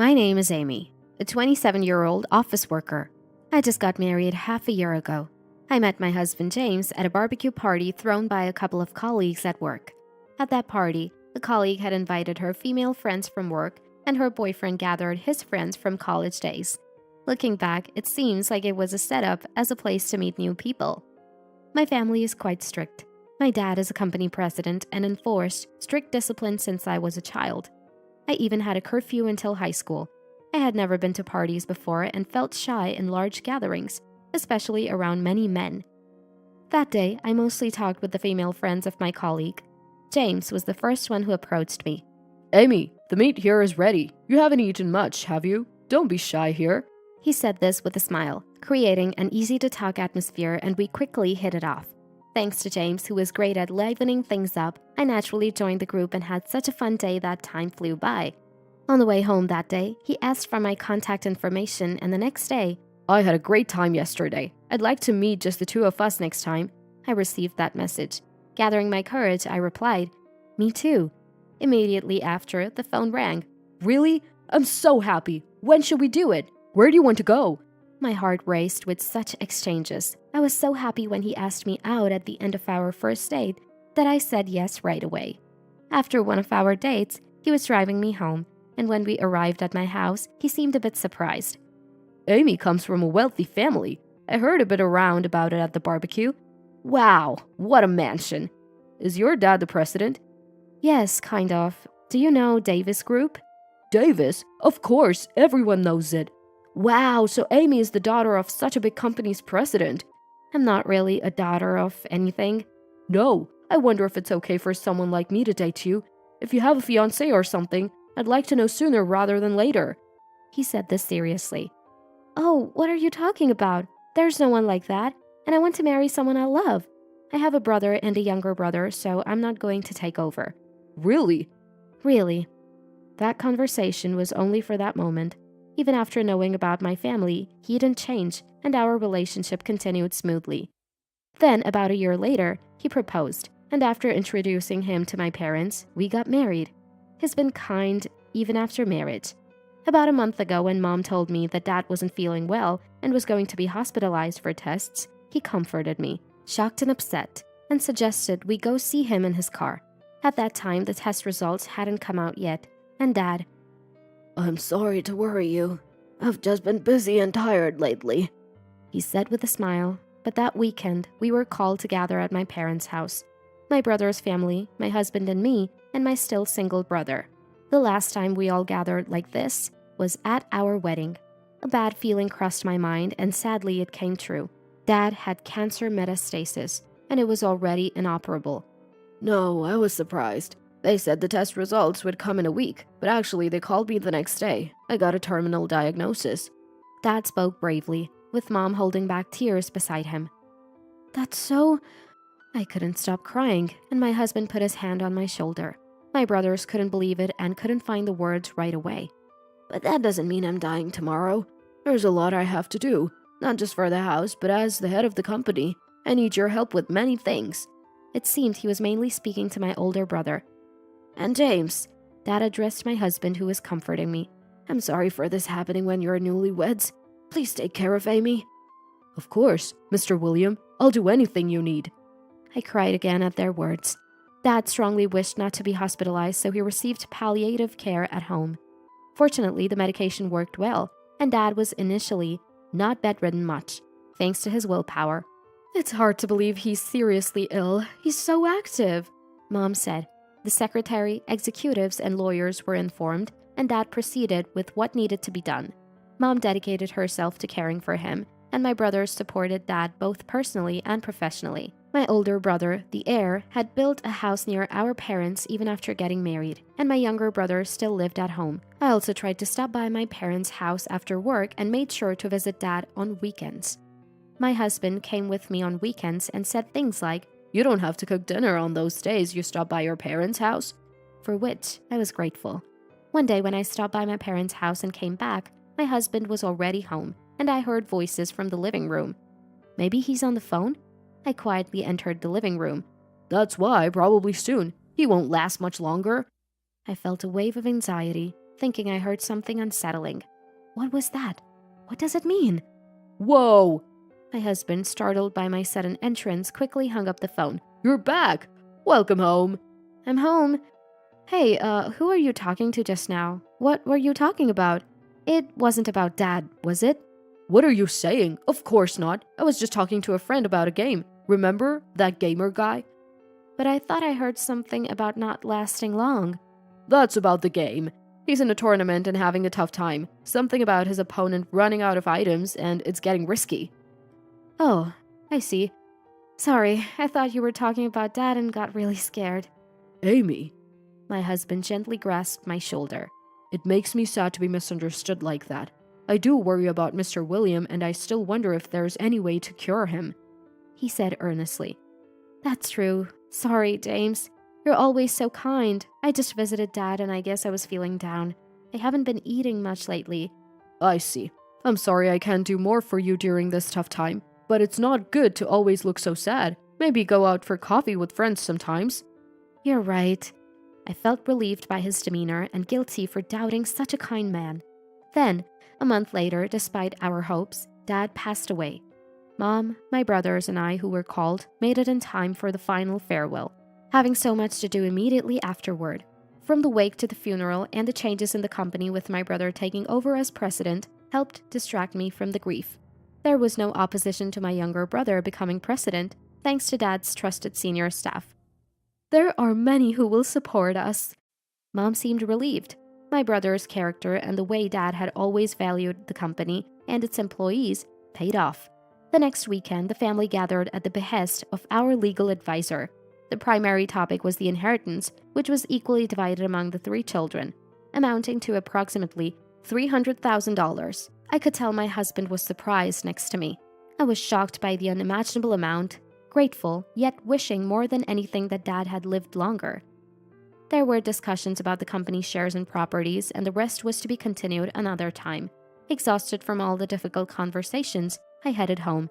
My name is Amy, a 27-year-old office worker. I just got married half a year ago. I met my husband James at a barbecue party thrown by a couple of colleagues at work. At that party, the colleague had invited her female friends from work, and her boyfriend gathered his friends from college days. Looking back, it seems like it was a setup as a place to meet new people. My family is quite strict. My dad is a company president and enforced strict discipline since I was a child. I even had a curfew until high school. I had never been to parties before and felt shy in large gatherings, especially around many men. That day, I mostly talked with the female friends of my colleague. James was the first one who approached me. Amy, the meat here is ready. You haven't eaten much, have you? Don't be shy here. He said this with a smile, creating an easy-to-talk atmosphere, and we quickly hit it off. Thanks to James, who was great at livening things up, I naturally joined the group and had such a fun day that time flew by. On the way home that day, he asked for my contact information, and the next day, I had a great time yesterday. I'd like to meet just the two of us next time. I received that message. Gathering my courage, I replied, "Me too." Immediately after, the phone rang. Really? I'm so happy. When should we do it? Where do you want to go? My heart raced with such exchanges. I was so happy when he asked me out at the end of our first date that I said yes right away. After one of our dates, he was driving me home, and when we arrived at my house, he seemed a bit surprised. Amy comes from a wealthy family. I heard a bit around about it at the barbecue. Wow, what a mansion. Is your dad the president? Yes, kind of. Do you know Davis Group? Davis? Of course, everyone knows it. Wow, so Amy is the daughter of such a big company's president. I'm not really a daughter of anything. No, I wonder if it's okay for someone like me to date you. If you have a fiancé or something, I'd like to know sooner rather than later. He said this seriously. Oh, what are you talking about? There's no one like that, and I want to marry someone I love. I have a brother and a younger brother, so I'm not going to take over. Really? Really. That conversation was only for that moment. Even after knowing about my family, he didn't change, and our relationship continued smoothly. Then, about a year later, he proposed, and after introducing him to my parents, we got married. He's been kind even after marriage. About a month ago, when Mom told me that Dad wasn't feeling well and was going to be hospitalized for tests, he comforted me, shocked and upset, and suggested we go see him in his car. At that time, the test results hadn't come out yet, and Dad, "I'm sorry to worry you. I've just been busy and tired lately," he said with a smile. But that weekend, we were called to gather at my parents' house. My brother's family, my husband and me, and my still single brother. The last time we all gathered like this was at our wedding. A bad feeling crossed my mind, and sadly it came true. Dad had cancer metastasis, and it was already inoperable. No, I was surprised. They said the test results would come in a week, but actually they called me the next day. I got a terminal diagnosis. Dad spoke bravely, with Mom holding back tears beside him. That's so... I couldn't stop crying, and my husband put his hand on my shoulder. My brothers couldn't believe it and couldn't find the words right away. But that doesn't mean I'm dying tomorrow. There's a lot I have to do, not just for the house, but as the head of the company. I need your help with many things. It seemed he was mainly speaking to my older brother. And James, Dad addressed my husband, who was comforting me. I'm sorry for this happening when you're newlyweds. Please take care of Amy. Of course, Mr. William. I'll do anything you need. I cried again at their words. Dad strongly wished not to be hospitalized, so he received palliative care at home. Fortunately, the medication worked well, and Dad was initially not bedridden much, thanks to his willpower. It's hard to believe he's seriously ill. He's so active, Mom said. The secretary, executives, and lawyers were informed, and Dad proceeded with what needed to be done. Mom dedicated herself to caring for him, and my brothers supported Dad both personally and professionally. My older brother, the heir, had built a house near our parents even after getting married, and my younger brother still lived at home. I also tried to stop by my parents' house after work and made sure to visit Dad on weekends. My husband came with me on weekends and said things like, "You don't have to cook dinner on those days you stop by your parents' house," for which I was grateful. One day when I stopped by my parents' house and came back, my husband was already home, and I heard voices from the living room. Maybe he's on the phone? I quietly entered the living room. That's why, probably soon. He won't last much longer. I felt a wave of anxiety. thinking I heard something unsettling. What was that? What does it mean? Whoa! My husband, startled by my sudden entrance, quickly hung up the phone. You're back! Welcome home! I'm home. Hey, who are you talking to just now? What were you talking about? It wasn't about Dad, was it? What are you saying? Of course not. I was just talking to a friend about a game. Remember that gamer guy? But I thought I heard something about not lasting long. That's about the game. He's in a tournament and having a tough time. Something about his opponent running out of items and it's getting risky. Oh, I see. Sorry, I thought you were talking about Dad and got really scared. Amy. My husband gently grasped my shoulder. It makes me sad to be misunderstood like that. I do worry about Mr. William and I still wonder if there's any way to cure him. He said earnestly. That's true. Sorry, James. You're always so kind. I just visited Dad and I guess I was feeling down. I haven't been eating much lately. I see. I'm sorry I can't do more for you during this tough time, but it's not good to always look so sad. Maybe go out for coffee with friends sometimes. You're right. I felt relieved by his demeanor and guilty for doubting such a kind man. Then, a month later, despite our hopes, Dad passed away. Mom, my brothers, and I, who were called, made it in time for the final farewell, having so much to do immediately afterward. From the wake to the funeral and the changes in the company with my brother taking over as president helped distract me from the grief. There was no opposition to my younger brother becoming president, thanks to Dad's trusted senior staff. There are many who will support us. Mom seemed relieved. My brother's character and the way Dad had always valued the company and its employees paid off. The next weekend, the family gathered at the behest of our legal advisor. The primary topic was the inheritance, which was equally divided among the 3 children, amounting to approximately $300,000. I could tell my husband was surprised next to me. I was shocked by the unimaginable amount, grateful, yet wishing more than anything that Dad had lived longer. There were discussions about the company's shares and properties, and the rest was to be continued another time. Exhausted from all the difficult conversations, I headed home.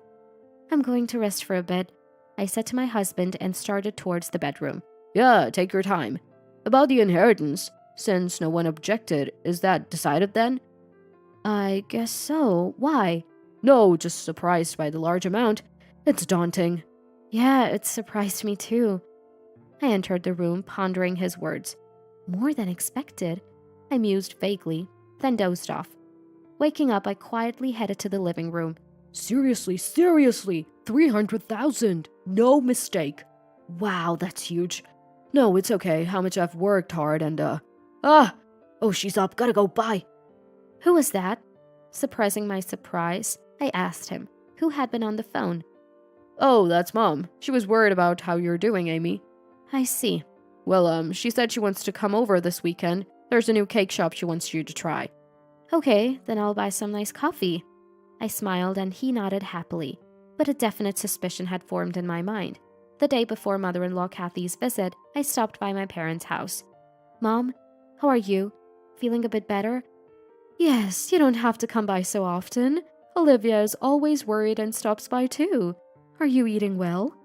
I'm going to rest for a bit, I said to my husband and started towards the bedroom. Yeah, take your time. About the inheritance, since no one objected, is that decided then? I guess so. Why? No, just surprised by the large amount. It's daunting. Yeah, it surprised me too. I entered the room, pondering his words. More than expected. I mused vaguely, then dozed off. Waking up, I quietly headed to the living room. Seriously, 300,000. No mistake. Wow, that's huge. No, it's okay. How much I've worked hard and, Oh, she's up. Gotta go. Bye. Who was that? Suppressing my surprise, I asked him, who had been on the phone. Oh, that's Mom. She was worried about how you're doing, Amy. I see. Well, she said she wants to come over this weekend. There's a new cake shop she wants you to try. Okay, then I'll buy some nice coffee. I smiled and he nodded happily, but a definite suspicion had formed in my mind. The day before mother-in-law Kathy's visit, I stopped by my parents' house. Mom, how are you? Feeling a bit better? Yes, you don't have to come by so often. Olivia is always worried and stops by too. Are you eating well?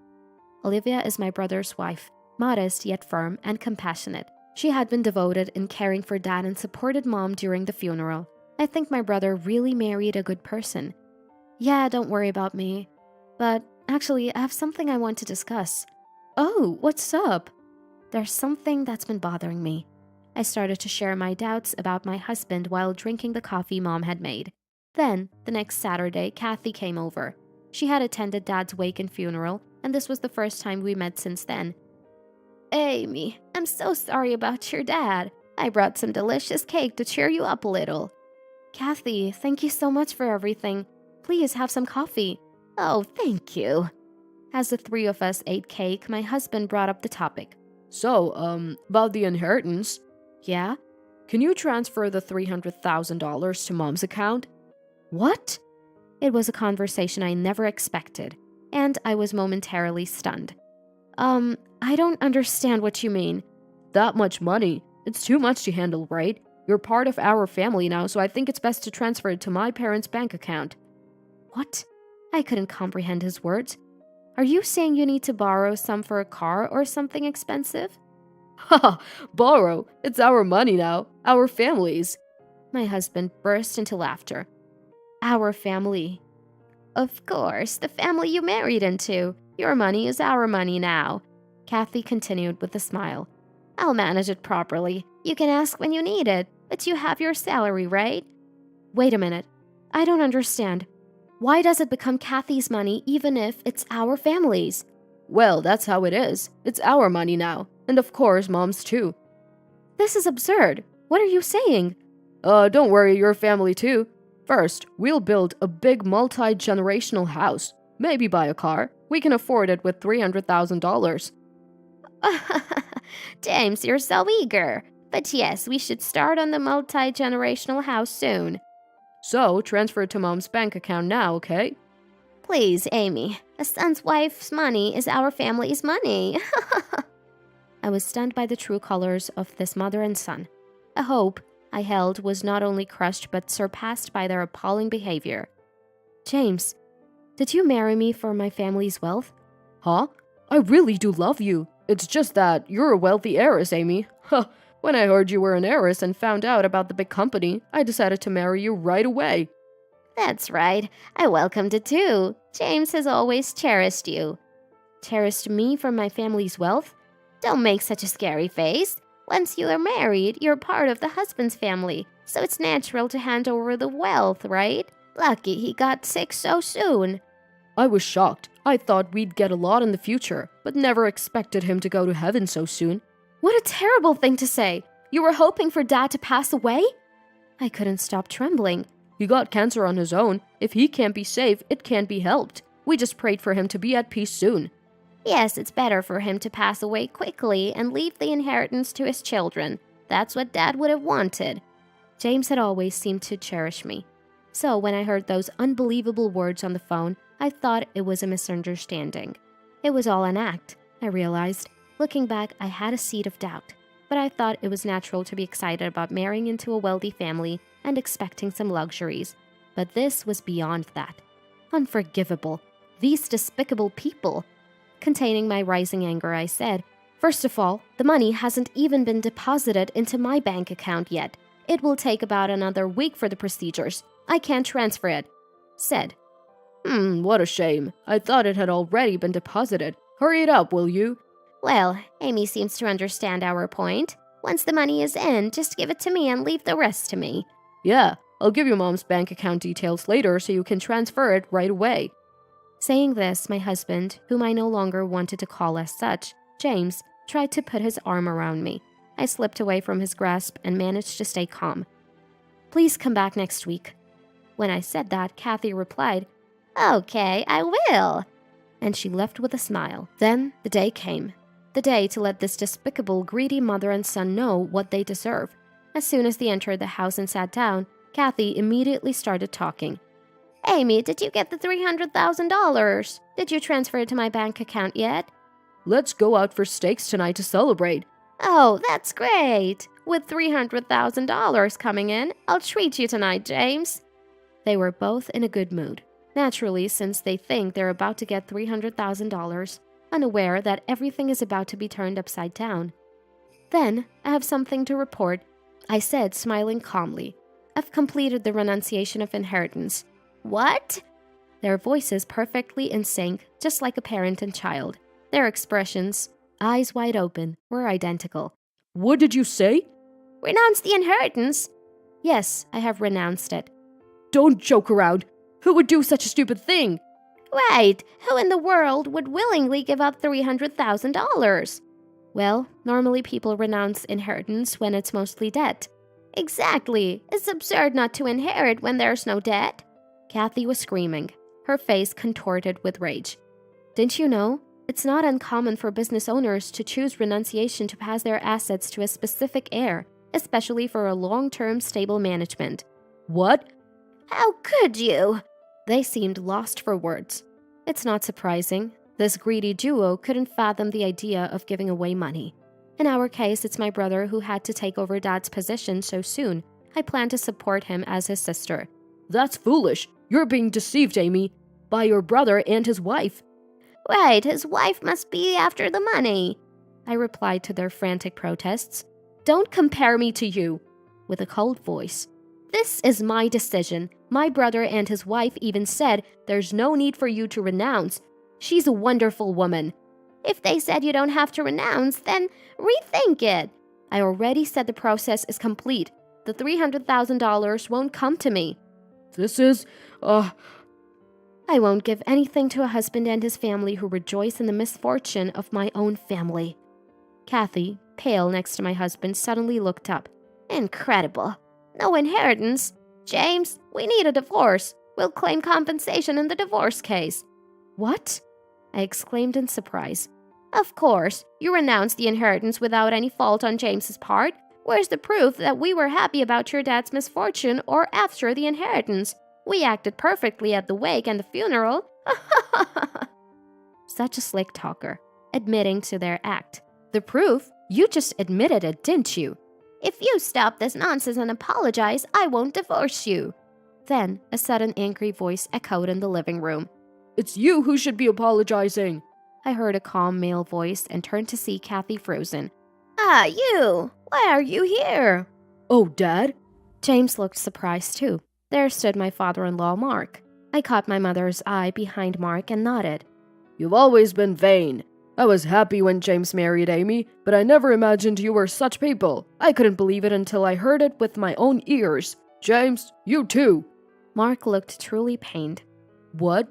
Olivia is my brother's wife, modest yet firm and compassionate. She had been devoted in caring for Dad and supported Mom during the funeral. I think my brother really married a good person. Yeah, don't worry about me. But actually, I have something I want to discuss. Oh, what's up? There's something that's been bothering me. I started to share my doubts about my husband while drinking the coffee Mom had made. Then, the next Saturday, Kathy came over. She had attended Dad's wake and funeral, and this was the first time we met since then. Amy, I'm so sorry about your dad. I brought some delicious cake to cheer you up a little. Kathy, thank you so much for everything. Please have some coffee. Oh, thank you. As the 3 of us ate cake, my husband brought up the topic. So, about the inheritance. Yeah? Can you transfer the $300,000 to Mom's account? What? It was a conversation I never expected, and I was momentarily stunned. I don't understand what you mean. That much money? It's too much to handle, right? You're part of our family now, so I think it's best to transfer it to my parents' bank account. What? I couldn't comprehend his words. Are you saying you need to borrow some for a car or something expensive? Ha! Borrow? It's our money now. Our families. My husband burst into laughter. Our family. Of course, the family you married into. Your money is our money now. Kathy continued with a smile. I'll manage it properly. You can ask when you need it, but you have your salary, right? Wait a minute. I don't understand. Why does it become Kathy's money even if it's our family's? Well, that's how it is. It's our money now. And of course, Mom's too. This is absurd. What are you saying? Don't worry, your family too. First, we'll build a big multi-generational house. Maybe buy a car. We can afford it with $300,000. James, you're so eager. But yes, we should start on the multi-generational house soon. So, transfer it to Mom's bank account now, okay? Please, Amy. A son's wife's money is our family's money. I was stunned by the true colors of this mother and son. A hope I held was not only crushed but surpassed by their appalling behavior. James, did you marry me for my family's wealth? Huh? I really do love you. It's just that you're a wealthy heiress, Amy. Huh. When I heard you were an heiress and found out about the big company, I decided to marry you right away. That's right. I welcomed it too. James has always cherished you. Cherished me for my family's wealth? Don't make such a scary face. Once you are married, you're part of the husband's family, so it's natural to hand over the wealth, right? Lucky he got sick so soon. I was shocked. I thought we'd get a lot in the future, but never expected him to go to heaven so soon. What a terrible thing to say! You were hoping for Dad to pass away? I couldn't stop trembling. He got cancer on his own. If he can't be saved, it can't be helped. We just prayed for him to be at peace soon. Yes, it's better for him to pass away quickly and leave the inheritance to his children. That's what Dad would have wanted. James had always seemed to cherish me. So when I heard those unbelievable words on the phone, I thought it was a misunderstanding. It was all an act, I realized. Looking back, I had a seed of doubt. But I thought it was natural to be excited about marrying into a wealthy family and expecting some luxuries. But this was beyond that. Unforgivable. These despicable people. Containing my rising anger, I said, First of all, the money hasn't even been deposited into my bank account yet. It will take about another week for the procedures. I can't transfer it. Said. What a shame. I thought it had already been deposited. Hurry it up, will you? Well, Amy seems to understand our point. Once the money is in, just give it to me and leave the rest to me. Yeah, I'll give you Mom's bank account details later so you can transfer it right away. Saying this, my husband, whom I no longer wanted to call as such, James, tried to put his arm around me. I slipped away from his grasp and managed to stay calm. Please come back next week. When I said that, Kathy replied, Okay, I will. And she left with a smile. Then the day came. The day to let this despicable, greedy mother and son know what they deserve. As soon as they entered the house and sat down, Kathy immediately started talking. Amy, did you get the $300,000? Did you transfer it to my bank account yet? Let's go out for steaks tonight to celebrate. Oh, that's great. With $300,000 coming in, I'll treat you tonight, James. They were both in a good mood. Naturally, since they think they're about to get $300,000, unaware that everything is about to be turned upside down. Then, I have something to report, I said, smiling calmly. I've completed the renunciation of inheritance. What? Their voices perfectly in sync, just like a parent and child. Their expressions, eyes wide open, were identical. What did you say? Renounce the inheritance? Yes, I have renounced it. Don't joke around. Who would do such a stupid thing? Right. Who in the world would willingly give up $300,000? Well, normally people renounce inheritance when it's mostly debt. Exactly. It's absurd not to inherit when there's no debt. Kathy was screaming, her face contorted with rage. Didn't you know? It's not uncommon for business owners to choose renunciation to pass their assets to a specific heir, especially for a long-term stable management. What? How could you? They seemed lost for words. It's not surprising. This greedy duo couldn't fathom the idea of giving away money. In our case, it's my brother who had to take over Dad's position so soon. I plan to support him as his sister. That's foolish. You're being deceived, Amy, by your brother and his wife. Right, his wife must be after the money. I replied to their frantic protests. "Don't compare me to you," with a cold voice. "This is my decision. My brother and his wife even said there's no need for you to renounce. She's a wonderful woman." "If they said you don't have to renounce, then rethink it." "I already said the process is complete. The $300,000 won't come to me." This is, "I won't give anything to a husband and his family who rejoice in the misfortune of my own family." Kathy, pale next to my husband, suddenly looked up. "Incredible. No inheritance. James, we need a divorce. We'll claim compensation in the divorce case." "What?" I exclaimed in surprise. "Of course. You renounced the inheritance without any fault on James's part. Where's the proof that we were happy about your dad's misfortune or after the inheritance? We acted perfectly at the wake and the funeral." Such a slick talker, admitting to their act. "The proof? You just admitted it, didn't you?" "If you stop this nonsense and apologize, I won't divorce you." Then a sudden angry voice echoed in the living room. It's you who should be apologizing. I heard a calm male voice and turned to see Kathy frozen. "Ah, you! Why are you here?" Oh, Dad? James looked surprised too. There stood my father-in-law, Mark. I caught my mother's eye behind Mark and nodded. You've always been vain. I was happy when James married Amy, but I never imagined you were such people. I couldn't believe it until I heard it with my own ears. James, you too. Mark looked truly pained. What?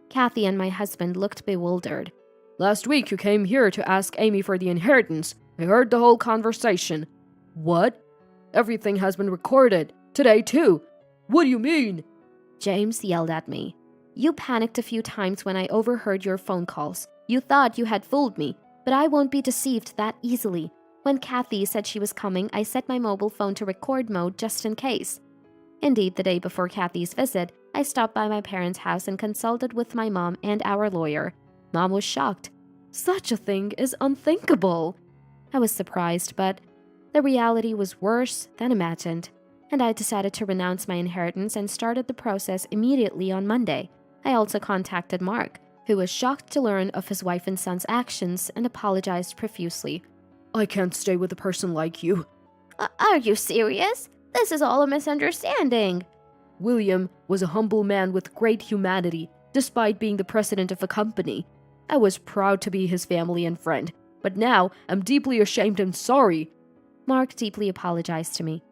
Kathy and my husband looked bewildered. Last week you came here to ask Amy for the inheritance. I heard the whole conversation. What? Everything has been recorded. Today too. What do you mean? James yelled at me. You panicked a few times when I overheard your phone calls. You thought you had fooled me, but I won't be deceived that easily. When Kathy said she was coming, I set my mobile phone to record mode just in case. Indeed, the day before Kathy's visit, I stopped by my parents' house and consulted with my mom and our lawyer. Mom was shocked. Such a thing is unthinkable. I was surprised, but the reality was worse than imagined, and I decided to renounce my inheritance and started the process immediately on Monday. I also contacted Mark, who was shocked to learn of his wife and son's actions and apologized profusely. I can't stay with a person like you. Are you serious? This is all a misunderstanding. William was a humble man with great humanity, despite being the president of a company. I was proud to be his family and friend, but now I'm deeply ashamed and sorry. Mark deeply apologized to me.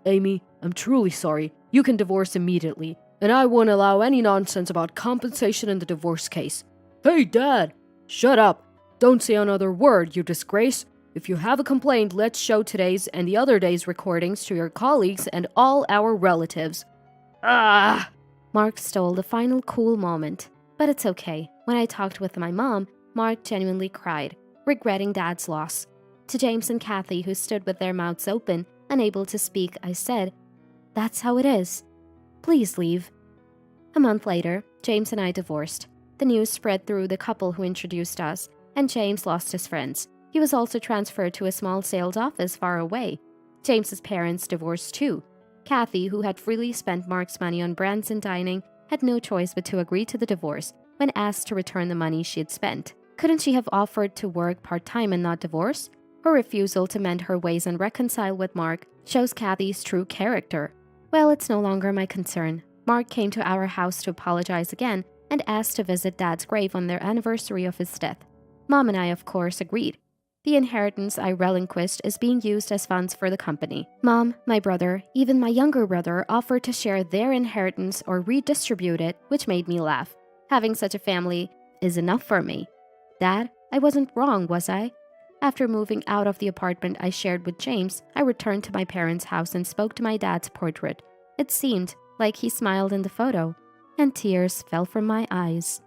Amy, I'm truly sorry. You can divorce immediately, and I won't allow any nonsense about compensation in the divorce case. Hey, Dad! Shut up! Don't say another word, you disgrace! If you have a complaint, let's show today's and the other day's recordings to your colleagues and all our relatives. Ah! Mark stole the final cool moment. But it's okay. When I talked with my mom, Mark genuinely cried, regretting Dad's loss. To James and Kathy, who stood with their mouths open, unable to speak, I said, "That's how it is. Please leave." A month later, James and I divorced. The news spread through the couple who introduced us, and James lost his friends. He was also transferred to a small sales office far away. James's parents divorced too. Kathy, who had freely spent Mark's money on brands and dining, had no choice but to agree to the divorce when asked to return the money she had spent. Couldn't she have offered to work part-time and not divorce? Her refusal to mend her ways and reconcile with Mark shows Kathy's true character. Well, it's no longer my concern. Mark came to our house to apologize again and asked to visit Dad's grave on their anniversary of his death. Mom and I, of course, agreed. The inheritance I relinquished is being used as funds for the company. Mom, my brother, even my younger brother offered to share their inheritance or redistribute it, which made me laugh. Having such a family is enough for me. Dad, I wasn't wrong, was I? After moving out of the apartment I shared with James, I returned to my parents' house and spoke to my dad's portrait. It seemed like he smiled in the photo, and tears fell from my eyes.